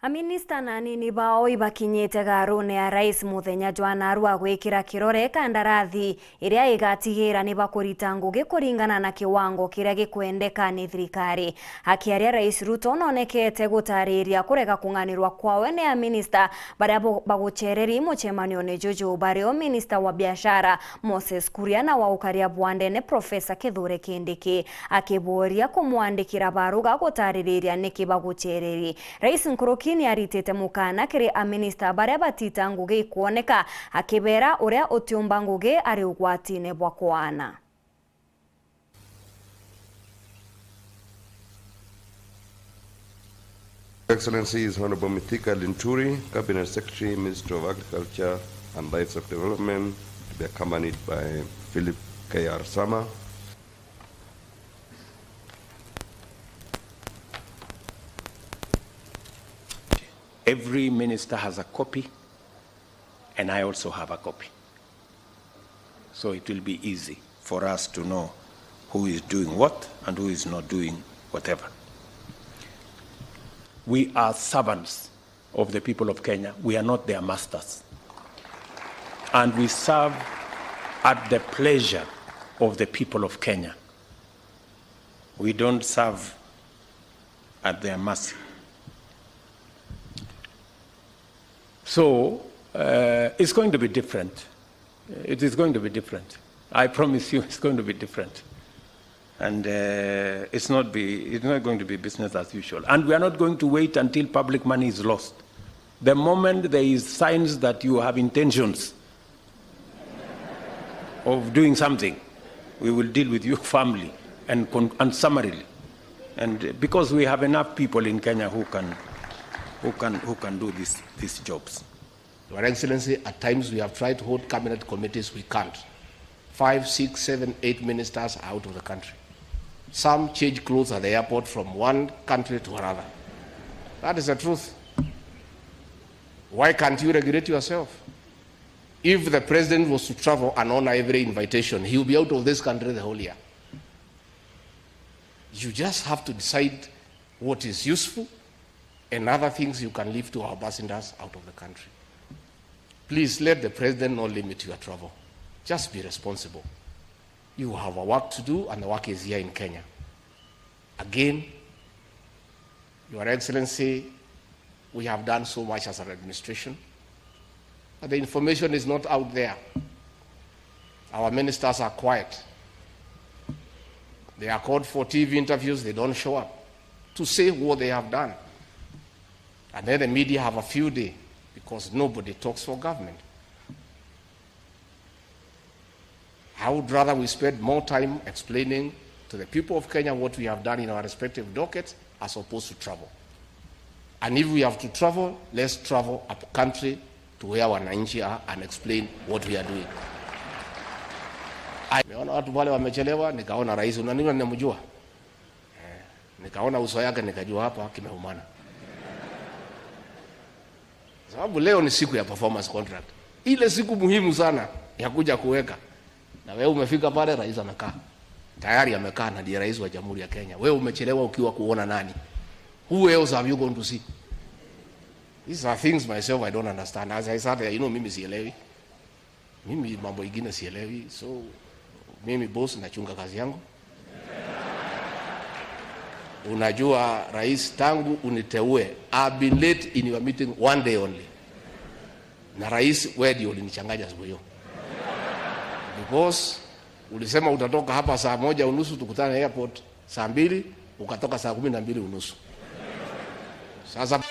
AMINISTA na ANINI bao ibakinyite garune ya RAIS muthenya jwanarua gwikira kirore kandarathi iria igatigira ni bakurita ngugi kuringana na kiwango kiria gikwendeka ni thirikari. Akiaria RAIS RUTO nonekete gutariria kurega kunganirwa kwawe ni AMINISTA baria baguchereri muchemanio ni juju bario Minista wa biashara Moses Kuria na wa ukaria bwandene Profesa Kithure Kindiki akiboria kumwandikira baruga gutariria niki baguchereri. RAIS Nkuruki ni aritete mukana kiri AMINISTA baria batita ngugi IKWONEKA akibera uria utiumba ngugi ari ugwatine bwa kwana. Excellencies, Honorable Mithika Linturi, Cabinet Secretary, Minister of Agriculture and Livestock Development, to be accompanied by Philip K.R. Sama. Every minister has a copy, and I also have a copy. So it will be easy for us to know who is doing what and who is not doing whatever. We are servants of the people of Kenya. We are not their masters. And we serve at the pleasure of the people of Kenya. We don't serve at their mercy. So it's going to be different. It is going to be different. I promise you it's going to be different. And it's not going to be business as usual. And we are not going to wait until public money is lost. The moment there is signs that you have intentions of doing something, we will deal with you firmly and summarily. And because we have enough people in Kenya who can do these jobs. Your Excellency, at times we have tried to hold cabinet committees, we can't. 5, 6, 7, 8 ministers are out of the country. Some change clothes at the airport from one country to another. That is the truth. Why can't you regulate yourself? If the president was to travel and honor every invitation, he will be out of this country the whole year. You just have to decide what is useful and other things you can leave to our ambassadors out of the country. Please let the president not limit your travel. Just be responsible. You have a work to do, and the work is here in Kenya. Again, Your Excellency, we have done so much as an administration, but the information is not out there. Our ministers are quiet. They are called for TV interviews, they don't show up to say what they have done. And then the media have a field day because nobody talks for government. I would rather we spend more time explaining to the people of Kenya what we have done in our respective dockets as opposed to travel. And if we have to travel, let's travel up country to where wananchi are and explain what we are doing. Nimeona watu wale wamechelewa, nikaona rais unaniona ninamjua. Nikaona uso yake nikajua hapa kimeumana. Sababu leo ni siku ya performance contract. Ile siku muhimu sana ya kuja kuweka. Na wewe umefika pale, rais amekaa. Tayari amekaa na ndiye rais wa Jamhuri ya Kenya. Wewe umechelewa ukiwa kuona nani? Who else have you gone to see? These are things myself I don't understand. As I said, mimi sielewi. Mimi mambo ingine sielewi. So mimi boss nachunga kazi yangu. Unajua rais, tangu uniteue, I've been late in your meeting one day only. Na rais, wewe ndio ulinichanganya siku hiyo. Because ulisema utatoka hapa saa 1:30 tukutane airport saa 2, ukatoka saa 12:30. Sasa